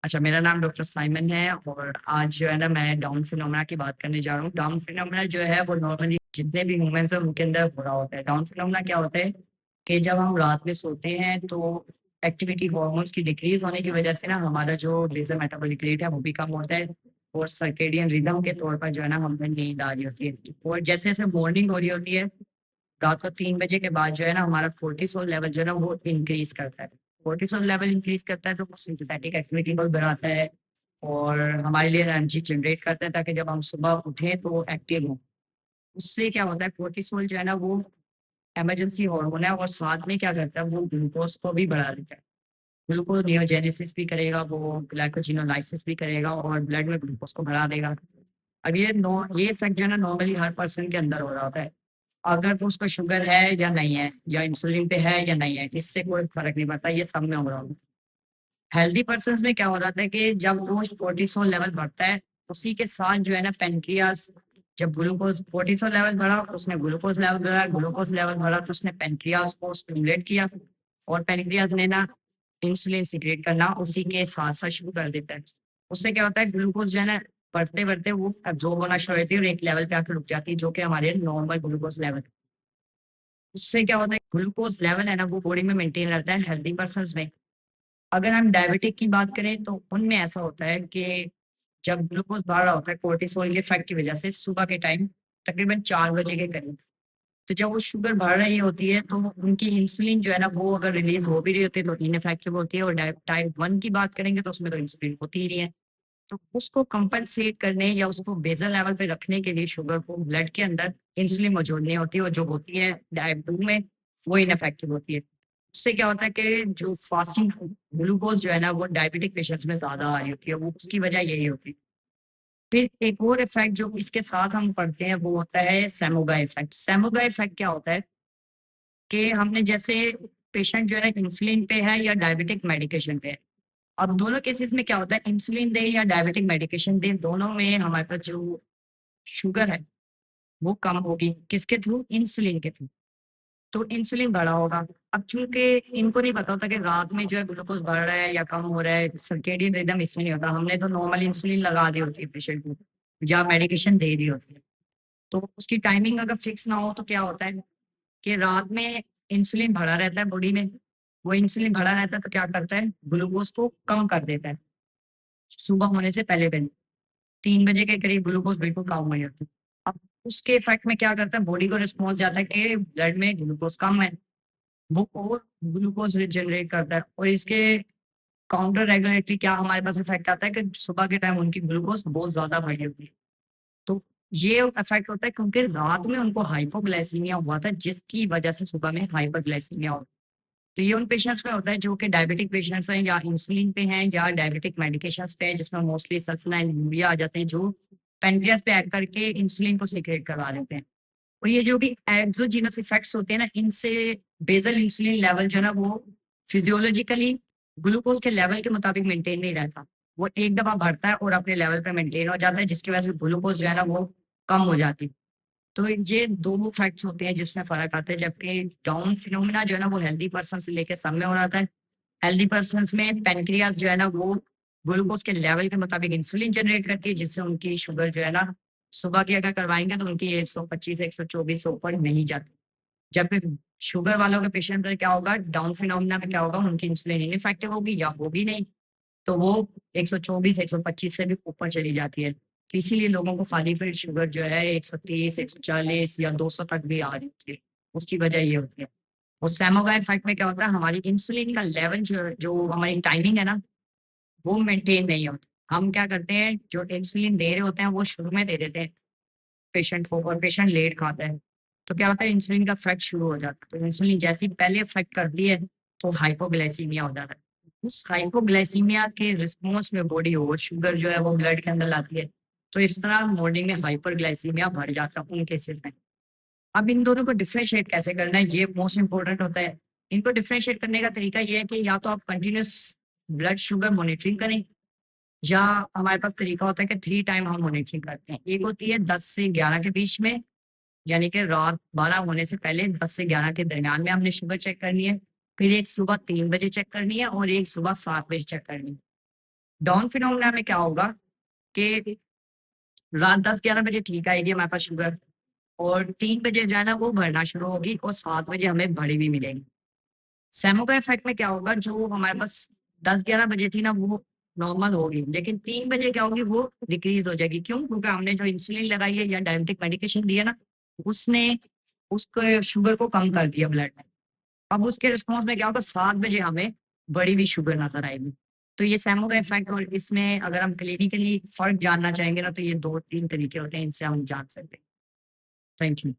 अच्छा, मेरा नाम डॉक्टर साइमन है और आज जो है ना मैं डाउन फिनोमेना की बात करने जा रहा हूँ। डाउन फिनोमेना जो है वो नॉर्मली जितने भी ह्यूमन्स हैं उनके अंदर हो रहा होता है। डाउन फिनोमेना क्या होता है कि जब हम रात में सोते हैं तो एक्टिविटी हार्मोन्स की डिक्रीज़ होने की वज़ह से ना हमारा जो बेसल मेटाबॉलिक रेट है वो भी कम होता है और सर्केडियन रिदम के तौर पर जो है ना हमें नींद आ रही होती है। और जैसे-जैसे मॉर्निंग हो रही होती है रात को 3 बजे के बाद जो है ना हमारा कोर्टिसोल लेवल जो है ना वो इंक्रीज़ करता है। कोर्टिसोल लेवल इंक्रीज़ करता है तो सिम्पैथेटिक एक्टिविटी को बढ़ाता है और हमारे लिए एनर्जी जनरेट करता है ताकि जब हम सुबह उठें तो एक्टिव हों। उससे क्या होता है कोर्टिसोल जो है ना वो इमरजेंसी हार्मोन है और साथ में क्या करता है वो ग्लूकोज़ को भी बढ़ा देता है। ग्लूकोज नियोजेनेसिस भी करेगा, वो ग्लाइकोजिनोलाइसिस भी करेगा और ब्लड में ग्लूकोज़ को बढ़ा देगा। अब ये इफ़ेक्ट जो है ना नॉर्मली हर पर्सन के अंदर हो रहा होता है। अगर तो उसको शुगर है या नहीं है या इंसुलिन पे है या नहीं है, इससे कोई फ़र्क नहीं पड़ता, ये सब में हो रहा होता है। हेल्दी पर्सन्स में क्या हो रहा था कि जब रोज़ कोर्टिसोल लेवल बढ़ता है, उसी के साथ जो है ना पैनक्रियाज़ जब ग्लूकोज़ कोर्टिसोल लेवल बढ़ा, उसने ग्लूकोज़ लेवल बढ़ाया, ग्लूकोज़ लेवल बढ़ा तो उसने पैनक्रियाज़ को स्टिमुलेट किया और पैनक्रियाज़ ने ना इंसुलिन सीक्रेट करना उसी के साथ-साथ शुरू कर देता है। उससे क्या होता है ग्लूकोज़ जो है ना बढ़ते-बढ़ते वो एब्ज़ॉर्ब होना शुरू हो जाती है और एक लेवल पे आके रुक जाती है, जो कि हमारे नॉर्मल ग्लूकोज़ लेवल उससे क्या होता है ग्लूकोज़ लेवल है ना वो बॉडी में मेंटेन रहता है हेल्दी पर्सन्स में। अगर हम डायबिटिक की बात करें तो उनमें ऐसा होता है कि जब ग्लूकोज़ बढ़ रहा होता है कोर्टिसोल के इफ़ेक्ट की वज़ह से सुबह के टाइम तकरीबन 4 बजे के करीब, तो जब वो शुगर बढ़ रही होती है तो उनकी इंसुलिन जो है ना वो अगर रिलीज़ हो भी रही होती है तो इनइफेक्टिव होती है और टाइप 1 की बात करेंगे तो उसमें तो इंसुलिन होती ही नहीं है। तो उसको कंपनसेट करने या उसको बेसल लेवल पे रखने के लिए शुगर को ब्लड के अंदर इंसुलिन मौजूद नहीं होती और जो होती है टाइप 2 में वो इनइफेक्टिव होती है। उससे क्या होता है कि जो फास्टिंग ग्लूकोज़ जो है ना वो डायबिटिक पेशेंट्स में ज़्यादा आ रही होती है, वो उसकी वजह यही होती है। फिर एक और इफ़ेक्ट जो इसके साथ हम पढ़ते हैं वो होता है सेमोगा इफ़ेक्ट। सेमोगा इफ़ेक्ट क्या होता है कि हमने जैसे पेशेंट जो है ना इंसुलिन पे है या डायबिटिक मेडिकेशन पे है। अब दोनों केसेस में क्या होता है इंसुलिन दें या डायबिटिक मेडिकेशन दें, दोनों में हमारे पास जो शुगर है, वो कम होगी। किसके थ्रू? इंसुलिन के थ्रू। तो इंसुलिन बढ़ा होगा। अब चूँकि इनको नहीं पता होता कि रात में जो है ग्लूकोज़ बढ़ रहा है या कम हो रहा है, सर्केडियन रिदम इसमें नहीं होता। हमने तो नॉर्मल इंसुलिन लगा दी होती है पेशेंट को या मेडिकेशन दे दी होती है। तो उसकी टाइमिंग अगर फिक्स ना हो तो क्या होता है कि रात में इंसुलिन भरा रहता है बॉडी में। वो इंसुलिन भरा रहता है तो क्या करता है ग्लूकोज़ को कम कर देता है, सुबह होने से पहले-पहले। 3 बजे के करीब ग्लूकोज़ बिल्कुल कम हो जाती है। अब उसके इफ़ेक्ट में क्या करता है बॉडी को रिस्पॉन्स जाता है कि ब्लड में ग्लूकोज़ कम है, वो और ग्लूकोज़ जनरेट करता है और इसके काउंटर रेगुलेटरी क्या हमारे पास इफ़ेक्ट आता है कि सुबह के टाइम उनकी ग्लूकोज़ बहुत ज़्यादा बढ़ी होती है। तो ये इफ़ेक्ट होता है क्योंकि रात में उनको हाइपोग्लाइसीमिया हुआ था जिसकी वजह से सुबह में हाइपरग्लाइसीमिया हो तो ये उन पेशेंट्स में होता है जो कि डायबिटिक पेशेंट्स हैं या इंसुलिन पे हैं या डायबिटिक मेडिकेशंस पे हैं जिसमें मोस्टली सल्फोनाइलुरिया आ जाते हैं जो पैनक्रियास पे एक्ट करके इंसुलिन को सीक्रेट करवा देते हैं। और ये जो भी एक्सोजीनस इफेक्ट्स होते हैं ना इनसे बेसल इंसुलिन लेवल जो है ना वो फिजियोलॉजिकली ग्लूकोज के लेवल के मुताबिक मेंटेन नहीं रहता। वो एक दफा बढ़ता है और अपने लेवल पे मेंटेन हो जाता है जिसकी वजह से ग्लूकोज जो है ना वो कम हो जाती है। तो ये दोनों फैक्ट्स होते हैं जिसमें फ़र्क आता है, जबकि डाउन फिनोमेना जो है ना वो हेल्दी पर्सन से लेके सब में हो जाता है। हेल्दी पर्सन्स में पैनक्रियाज़ जो है ना वो ग्लूकोज़ के लेवल के मुताबिक इंसुलिन जनरेट करती है जिससे उनकी शुगर जो है ना सुबह की अगर करवाएँगे तो उनकी 125 124 से ऊपर नहीं जाती। जबकि शुगर वालों के पेशेंट में क्या होगा डाउन फिनोमेना में क्या होगा उनकी इंसुलिन इनइफेक्टिव होगी या होगी नहीं। तो वो 124 125 से भी ऊपर चली जाती है। तो इसीलिए लोगों को खाली पेट शुगर जो है 130 140 या 200 तक भी आ जाती है। उसकी वजह ये होती है। और सेमोगाई इफ़ेक्ट में क्या होता है हमारी इंसुलिन का लेवल जो जो हमारी टाइमिंग है ना, वो मेंटेन नहीं होती। हम क्या करते हैं जो इंसुलिन दे रहे होते हैं वो शुरू में दे देते हैं पेशेंट को और पेशेंट लेट खाता है। तो क्या होता है इंसुलिन का इफ़ेक्ट शुरू हो जाता है। तो इंसुलिन जैसे ही पहले इफ़ेक्ट करती है तो हाइपोग्लाइसीमिया हो जाता है। उस हाइपोग्लाइसीमिया के रिस्पॉन्स में बॉडी और शुगर जो है वो ब्लड के अंदर लाती है। तो इस तरह मॉर्निंग में हाइपरग्लाइसीमिया बढ़ जाता है उन केसेज़ में। अब इन दोनों को डिफरेंशिएट कैसे करना है ये मोस्ट इम्पोर्टेंट होता है। इनको डिफरेंशिएट करने का तरीका ये है कि या तो आप कंटीन्यूअस ब्लड शुगर मॉनिटरिंग करें या हमारे पास तरीका होता है कि 3 टाइम हम मॉनिटरिंग करते हैं। एक होती है 10 से 11 के बीच में यानी कि रात 12 होने से पहले 10 से 11 के दरमियान में हमने शुगर चेक करनी है। फिर एक सुबह 3 बजे चेक करनी है और एक सुबह 7 बजे चेक करनी है। डाउन फिनोमेना में क्या होगा कि रात 10-11 बजे ठीक आएगी हमारे पास शुगर, और 3 बजे जो है ना वो बढ़ना शुरू होगी, और 7 बजे हमें बढ़ी हुई मिलेगी। सेमो का इफेक्ट में क्या होगा, जो हमारे पास 10-11 बजे थी ना वो नॉर्मल होगी, लेकिन 3 बजे क्या होगी, वो डिक्रीज हो जाएगी। क्यों? क्योंकि हमने जो इंसुलिन लगाई है या डायबिटिक मेडिकेशन दिया ना, उसने उसको शुगर को कम कर दिया ब्लड में। अब उसके रिस्पॉन्स में क्या होगा, 7 बजे हमें बढ़ी हुई शुगर नजर आएगी। तो ये सैमो का इफेक्ट, और इसमें अगर हम क्लिनिकली फर्क जानना चाहेंगे ना, तो ये 2-3 तरीके होते हैं, इनसे हम जान सकते हैं। Thank you.